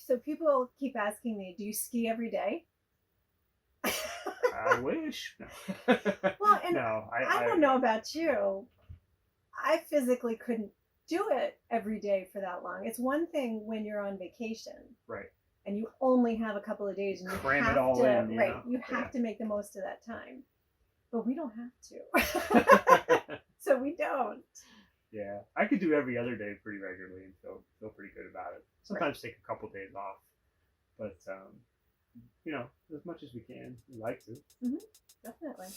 So people keep asking me, do you ski every day? I wish. No. Well, and No, I don't know about you. I physically couldn't do it every day for that long. It's one thing when you're on vacation. Right. And you only have a couple of days and you Cram have it all to, in. right, you have to make the most of that time. But we don't have to. So we don't. Yeah. I could do every other day pretty regularly and feel pretty good about it. Sometimes take a couple days off. But as much as we can, we like to. Mm-hmm. Definitely.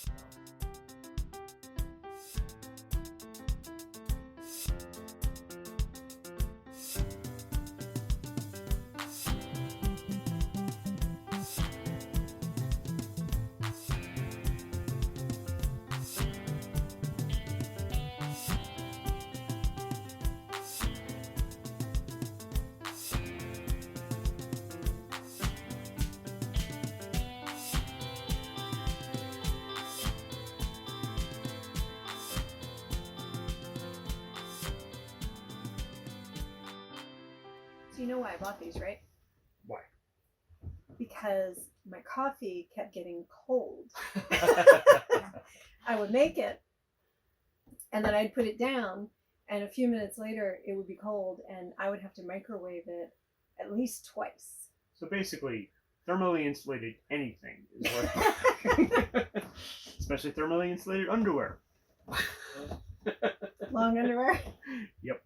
So you know why I bought these, right? Why? Because my coffee kept getting cold. I would make it, and then I'd put it down, and a few minutes later it would be cold, and I would have to microwave it at least twice. So basically, thermally insulated anything is what, especially thermally insulated underwear. Long underwear? Yep.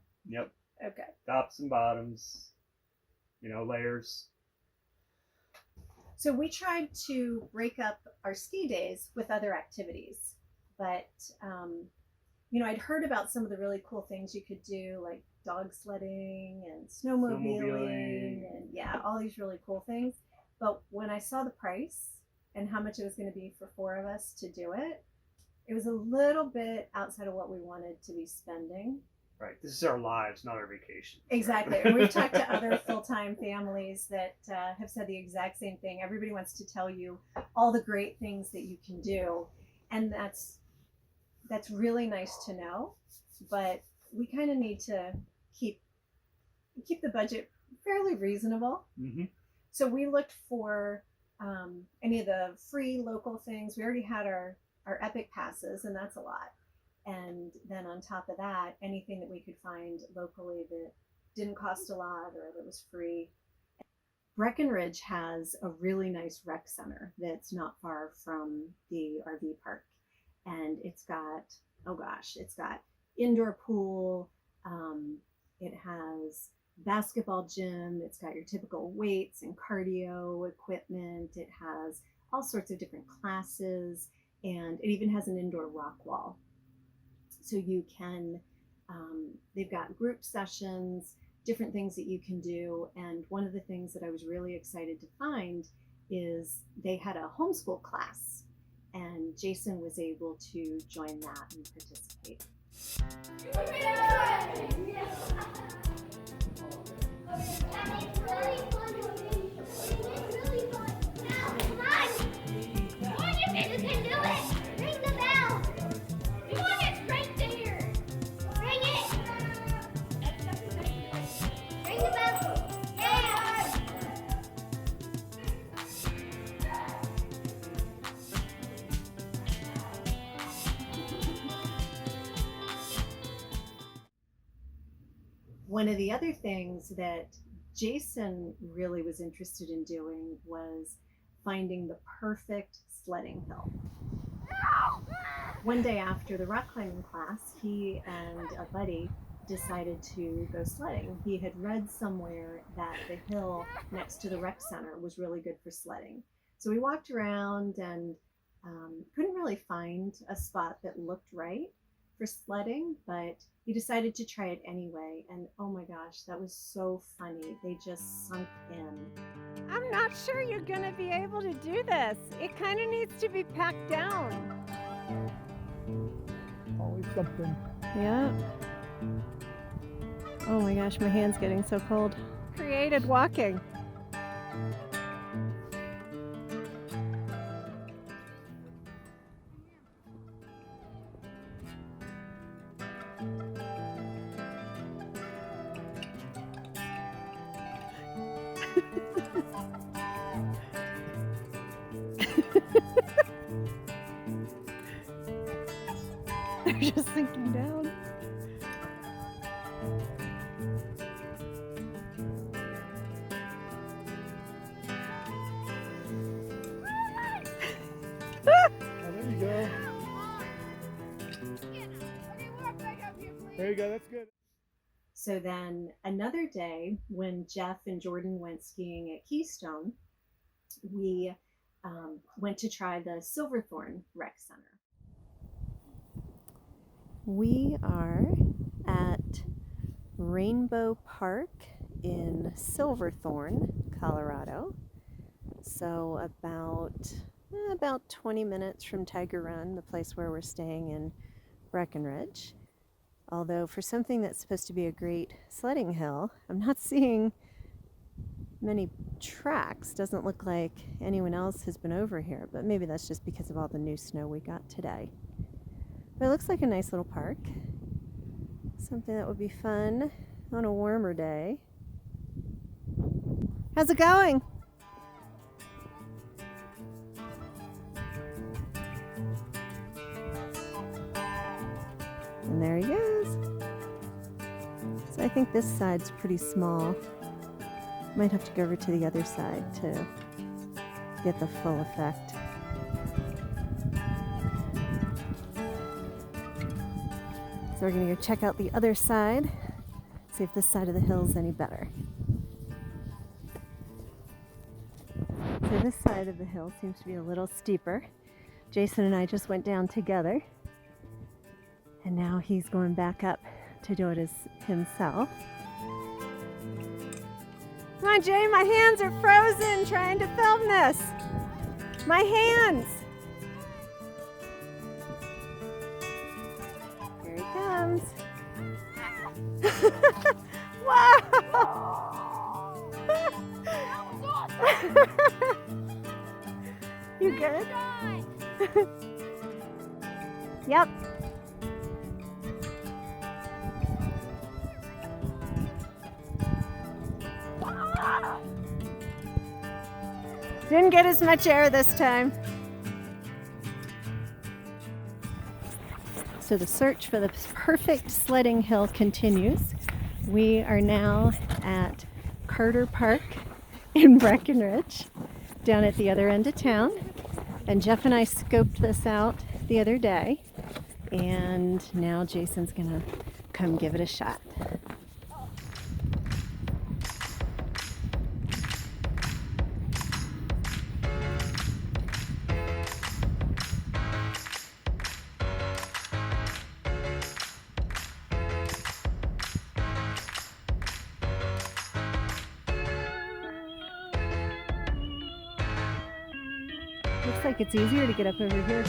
Okay. Tops and bottoms, layers. So we tried to break up our ski days with other activities, but I'd heard about some of the really cool things you could do, like dog sledding and snowmobiling and all these really cool things. But when I saw the price and how much it was going to be for 4 of us to do it, it was a little bit outside of what we wanted to be spending. Right. This is our lives, not our vacation. Exactly. And we've talked to other full-time families that have said the exact same thing. Everybody wants to tell you all the great things that you can do. And that's really nice to know. But we kind of need to keep the budget fairly reasonable. Mm-hmm. So we looked for any of the free local things. We already had our Epic passes, and that's a lot. And then on top of that, anything that we could find locally that didn't cost a lot or that was free. Breckenridge has a really nice rec center that's not far from the RV park. And it's got indoor pool. It has basketball gym. It's got your typical weights and cardio equipment. It has all sorts of different classes. And it even has an indoor rock wall. So you can, they've got group sessions, different things that you can do. And one of the things that I was really excited to find is they had a homeschool class, and Jason was able to join that and participate. One of the other things that Jason really was interested in doing was finding the perfect sledding hill. One day after the rock climbing class, he and a buddy decided to go sledding. He had read somewhere that the hill next to the rec center was really good for sledding. So we walked around and couldn't really find a spot that looked right for sledding, but he decided to try it anyway. And oh my gosh, that was so funny. They just sunk in. I'm not sure you're gonna be able to do this. It kind of needs to be packed down. Always something. Yeah. Oh my gosh, my hand's getting so cold. Created walking. They're just sinking down. Oh, there you go. There you go. That's good. So then another day when Jeff and Jordan went skiing at Keystone, we went to try the Silverthorne Rec Center. We are at Rainbow Park in Silverthorne, Colorado. So about 20 minutes from Tiger Run, the place where we're staying in Breckenridge. Although for something that's supposed to be a great sledding hill, I'm not seeing many tracks. Doesn't look like anyone else has been over here, but maybe that's just because of all the new snow we got today. But it looks like a nice little park. Something that would be fun on a warmer day. How's it going? And there he goes. So I think this side's pretty small. Might have to go over to the other side to get the full effect. So we're gonna go check out the other side, see if this side of the hill is any better. So this side of the hill seems to be a little steeper. Jason and I just went down together, and now he's going back up to do it himself. Come on, Jay, my hands are frozen trying to film this. My hands. Here he comes. Wow! You good? Yep. Didn't get as much air this time. So the search for the perfect sledding hill continues. We are now at Carter Park in Breckenridge, down at the other end of town. And Jeff and I scoped this out the other day, and now Jason's gonna come give it a shot. Looks like it's easier to get up over here.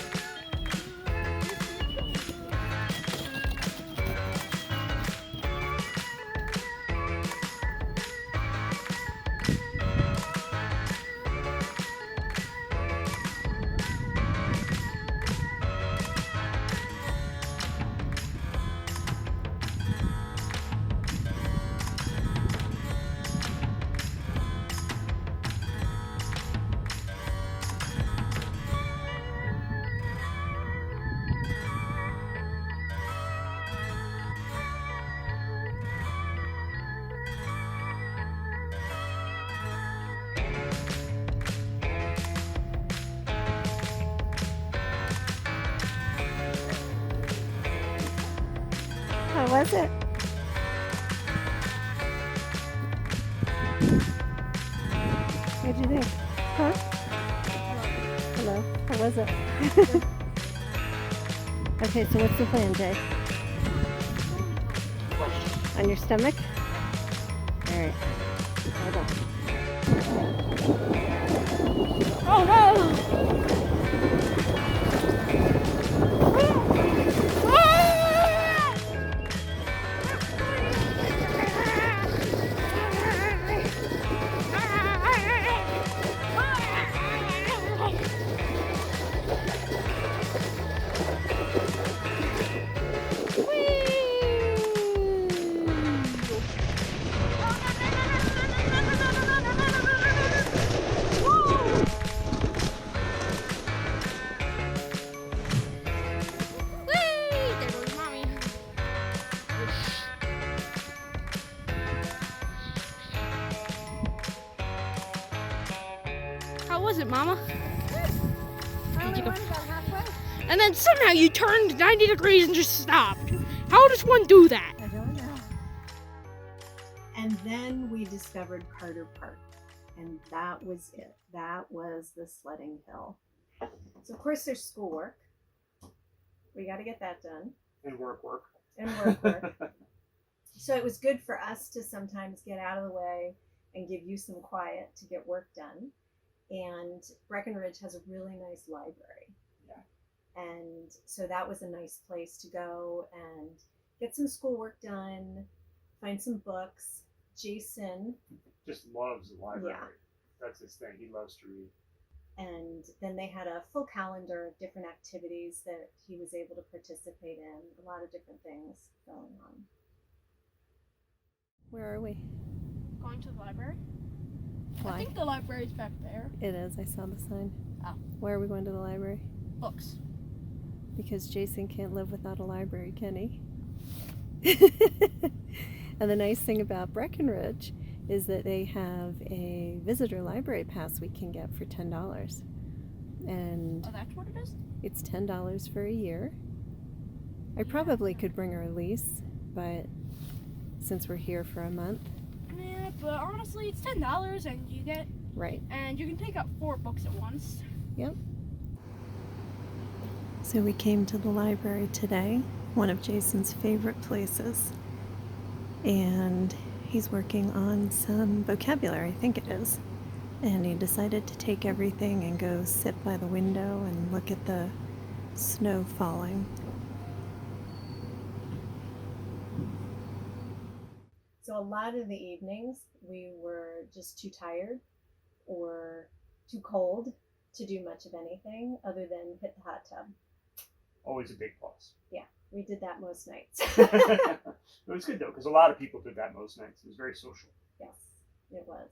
How was it? What'd you think? Huh? Hello. How was it? Okay, so what's the plan, Jay? On your stomach? Alright. Hold on. Oh no! How was it, Mama? I only went about halfway. And then somehow you turned 90 degrees and just stopped. How does one do that? I don't know. And then we discovered Carter Park, and that was it. That was the sledding hill. So of course there's schoolwork. We got to get that done. And work. And work. So it was good for us to sometimes get out of the way and give you some quiet to get work done. And Breckenridge has a really nice library. Yeah. And so that was a nice place to go and get some schoolwork done, find some books. Jason Just loves the library. Yeah. That's his thing. He loves to read. and then they had a full calendar of different activities that he was able to participate in, a lot of different things going on. Where are we? Going to the library? I Why? think the library's back there. It is. I saw the sign. Oh. Where are we going to the library? Books. Because Jason can't live without a library, can he? And the nice thing about Breckenridge is that they have a visitor library pass we can get for $10. And Oh, that's what it is? it's $10 for a year. I probably could bring her a lease, but since we're here for a month, Yeah, but honestly, it's $10 and you get, right. and you can take out 4 books at once. Yep. So we came to the library today, one of Jason's favorite places, and he's working on some vocabulary, I think it is. And he decided to take everything and go sit by the window and look at the snow falling. So a lot of the evenings we were just too tired or too cold to do much of anything other than hit the hot tub. Always a big plus. We did that most nights. It was good though, because a lot of people did that most nights. It was very social. Yes, it was.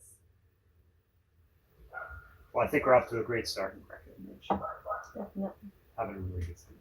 Well, I think we're off to a great start in Breckenridge. Definitely. Having a really good time.